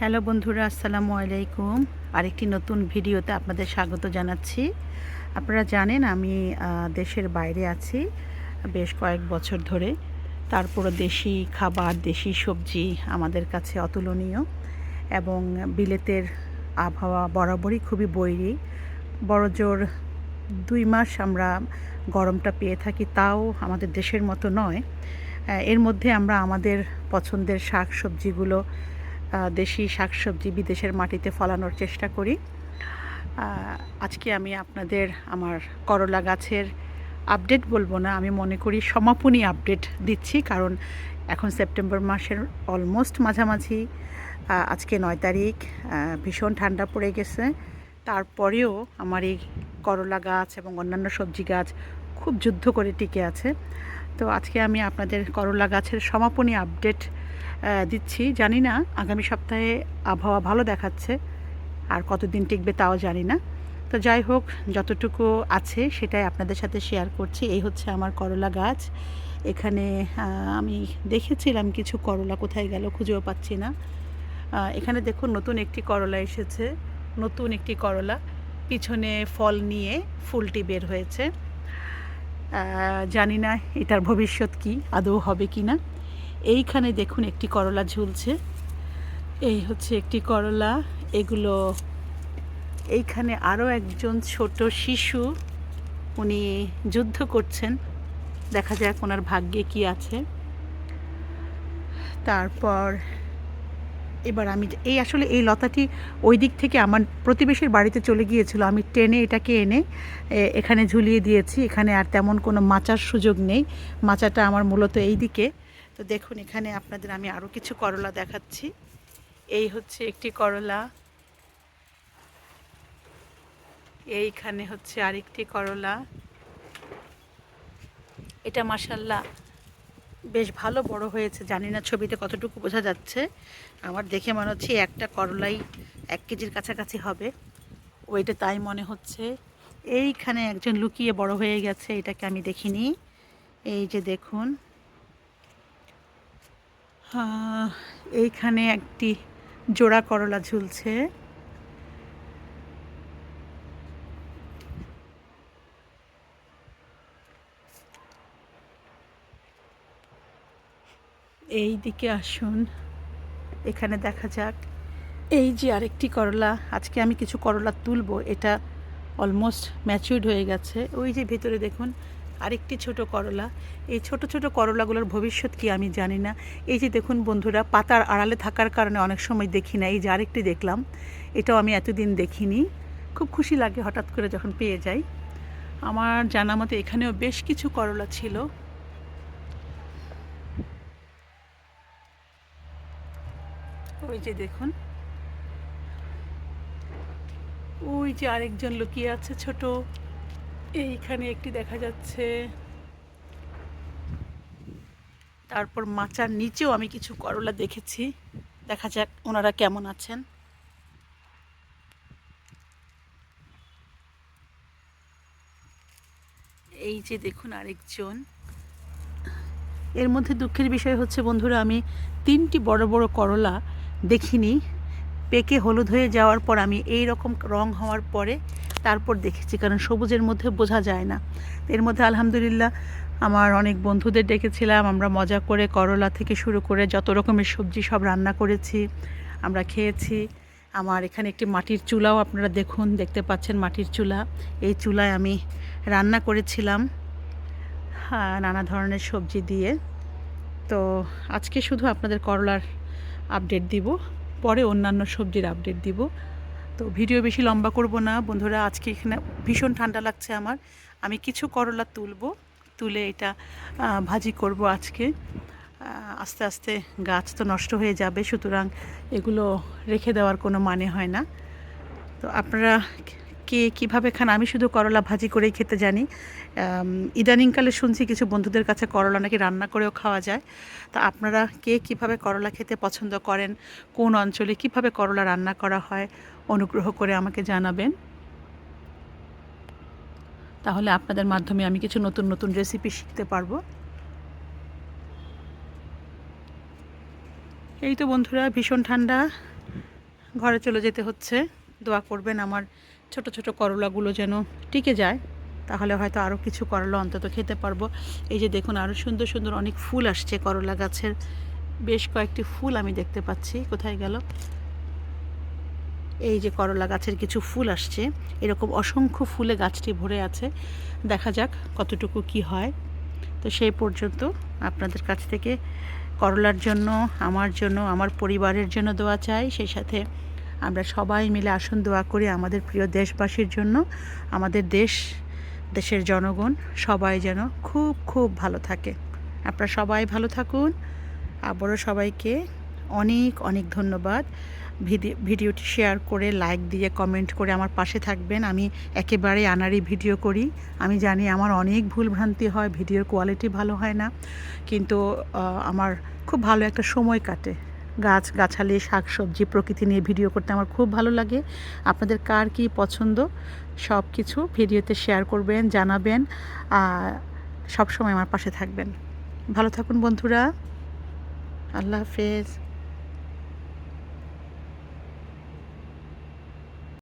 Hello বন্ধুরা, আসসালামু আলাইকুম। আরেকটি নতুন ভিডিওতে আপনাদের স্বাগত জানাচ্ছি। আপনারা জানেন আমি দেশের বাইরে আছি বেশ কয়েক বছর ধরে। তারপরও দেশি খাবার, দেশি সবজি আমাদের কাছে অতুলনীয় এবং বিলেতের আবহাওয়া বরাবরই খুবই বৈরী। বড়জোর 2 মাস আমরা গরমটা পেয়ে থাকি, তাও আমাদের দেশের মতো নয়। এর মধ্যে আমরা আমাদের পছন্দের শাক সবজিগুলো, দেশি শাকসবজি বিদেশের মাটিতে ফলানোর চেষ্টা করি। আজকে আমি আপনাদের আমার করলা গাছের আপডেট বলবো না, আমি মনে করি সমাপনী আপডেট দিচ্ছি, কারণ এখন সেপ্টেম্বর মাসের অলমোস্ট মাঝামাঝি। আজকে 9 তারিখ। ভীষণ ঠান্ডা পড়ে গেছে, তারপরেও আমার এই করলা গাছ এবং অন্যান্য সবজি গাছ খুব যুদ্ধ করে টিকে আছে। তো আজকে আমি আপনাদের করলা গাছের সমাপনী আপডেট দিচ্ছি। জানি না আগামী সপ্তাহে আবহাওয়া ভালো দেখাচ্ছে, আর কতদিন টিকবে তাও জানি না। তো যাই হোক, যতটুকু আছে সেটাই আপনাদের সাথে শেয়ার করছি। এই হচ্ছে আমার করলা গাছ। এখানে আমি দেখেছিলাম কিছু করলা কোথায় গেল খুঁজেও পাচ্ছি না। এখানে দেখুন নতুন একটি করলা এসেছে, নতুন একটি করলা পিছনে ফল নিয়ে ফুলটি বের হয়েছে। জানি না এটার ভবিষ্যৎ কি, আদৌ হবে কি না। এইখানে দেখুন একটি করলা ঝুলছে, এই হচ্ছে একটি করলা। এগুলো এইখানে আরও একজন ছোট শিশু, উনি যুদ্ধ করছেন, দেখা যাক ওনার ভাগ্যে কি আছে। তারপর এবার আমি আসলে এই লতাটি ওই দিক থেকে আমার প্রতিবেশীর বাড়িতে চলে গিয়েছিল, আমি টেনে এটাকে এনে এখানে ঝুলিয়ে দিয়েছি। এখানে আর তেমন কোনো মাচার সুযোগ নেই, মাচাটা আমার মূলত এই দিকে। তো দেখুন এখানে আপনাদের আমি আরও কিছু করলা দেখাচ্ছি। এই হচ্ছে একটি করলা, এইখানে হচ্ছে আরেকটি করলা। এটা মাশাআল্লাহ বেশ ভালো বড় হয়েছে, জানি না ছবিতে কতটুকু বোঝা যাচ্ছে। আমার দেখে মনে হচ্ছে একটা করলাই 1 কেজির কাছাকাছি হবে, ওইটা তাই মনে হচ্ছে। এইখানে একজন লুকিয়ে বড় হয়ে গেছে, এটাকে আমি দেখিনি। এই যে দেখুন, এইখানে একটি জোড়া করলা ঝুলছে। এই দিকে আসুন, এখানে দেখা যাক। এই যে আরেকটি করলা, আজকে আমি কিছু করলা তুলবো, এটা অলমোস্ট ম্যাচিউরড হয়ে গেছে। ওই যে ভেতরে দেখুন আরেকটি ছোট করলা। এই ছোট ছোট করলাগুলোর ভবিষ্যৎ কি আমি জানি না। এই যে দেখুন বন্ধুরা, পাতার আড়ালে থাকার কারণে অনেক সময় দেখি না। এই যে আরেকটি দেখলাম, এটাও আমি এতদিন দেখিনি। খুব খুশি লাগে হঠাৎ করে যখন পেয়ে যাই। আমার জানা মতে এখানেও বেশ কিছু করলা ছিল। ওই যে দেখুন, ওই যে আরেকজন লুকিয়ে আছে ছোট, এইখানে একটি দেখা যাচ্ছে। তারপর মাচার নিচেও আমি কিছু করলা দেখেছি, দেখা যাক ওনারা কেমন আছেন। এই যে দেখুন আরেকজন। এর মধ্যে দুঃখের বিষয় হচ্ছে বন্ধুরা, আমি 3টি বড় বড় করলা দেখিনি। পেকে হলুদ হয়ে যাওয়ার পর, আমি এই রকম রং হওয়ার পরে তারপর দেখেছি, কারণ সবুজের মধ্যে বোঝা যায় না। এর মধ্যে আলহামদুলিল্লাহ আমার অনেক বন্ধুদের ডেকেছিলাম, আমরা মজা করে করলা থেকে শুরু করে যত রকমের সবজি সব রান্না করেছি, আমরা খেয়েছি। আমার এখানে একটি মাটির চুলাও আপনারা দেখুন, দেখতে পাচ্ছেন মাটির চুলা। এই চুলায় আমি রান্না করেছিলাম নানা ধরনের সবজি দিয়ে। তো আজকে শুধু আপনাদের করলার আপডেট দিব, পরে অন্যান্য সবজির আপডেট দিব। তো ভিডিও বেশি লম্বা করব না বন্ধুরা। আজকে এখানে ভীষণ ঠান্ডা লাগছে আমার, আমি কিছু করলা তুলে এটা ভাজি করব আজকে। আস্তে আস্তে গাছ তো নষ্ট হয়ে যাবে, সুতরাং এগুলো রেখে দেওয়ার কোনো মানে হয় না। তো আপনারা কে কীভাবে খান? আমি শুধু করলা ভাজি করেই খেতে জানি। ইদানিংকালে শুনছি কিছু বন্ধুদের কাছে করলা নাকি রান্না করেও খাওয়া যায়। তা আপনারা কে কীভাবে করলা খেতে পছন্দ করেন, কোন অঞ্চলে কীভাবে করলা রান্না করা হয়, অনুগ্রহ করে আমাকে জানাবেন। তাহলে আপনাদের মাধ্যমে আমি কিছু নতুন নতুন রেসিপি শিখতে পারবো। এই তো বন্ধুরা, ভীষণ ঠান্ডা, ঘরে চলে যেতে হচ্ছে। দোয়া করবেন আমার ছোট ছোট করলাগুলো যেন টিকে যায়, তাহলে হয়তো আরও কিছু করলা অন্তত খেতে পারবো। এই যে দেখুন, আরও সুন্দর সুন্দর অনেক ফুল আসছে করলা গাছের। বেশ কয়েকটি ফুল আমি দেখতে পাচ্ছি। কোথায় গেল? এই যে করলা গাছের কিছু ফুল আসছে। এরকম অসংখ্য ফুলে গাছটি ভরে আছে। দেখা যাক কতটুকু কি হয়। তো সেই পর্যন্ত আপনাদের কাছ থেকে করলার জন্য, আমার পরিবারের জন্য দোয়া চাই। সেই সাথে আমরা সবাই মিলে আসুন দোয়া করি আমাদের প্রিয় দেশবাসীর জন্য। আমাদের দেশের জনগণ সবাই যেন খুব খুব ভালো থাকে। আপনারা সবাই ভালো থাকুন। আবারও সবাইকে অনেক অনেক ধন্যবাদ। ভিডিওটি শেয়ার করে, লাইক দিয়ে, কমেন্ট করে আমার পাশে থাকবেন। আমি একেবারে আনাড়ি ভিডিও করি। আমি জানি আমার অনেক ভুলভ্রান্তি হয়, ভিডিওর কোয়ালিটি ভালো হয় না, কিন্তু আমার খুব ভালো একটা সময় কাটে। গাছগাছালি, শাকসবজি, প্রকৃতি নিয়ে ভিডিও করতে আমার খুব ভালো লাগে। আপনাদের কার কী পছন্দ সব কিছু ভিডিওতে শেয়ার করবেন, জানাবেন। সব সময় আমার পাশে থাকবেন। ভালো থাকুন বন্ধুরা। আল্লাহ হাফেজ।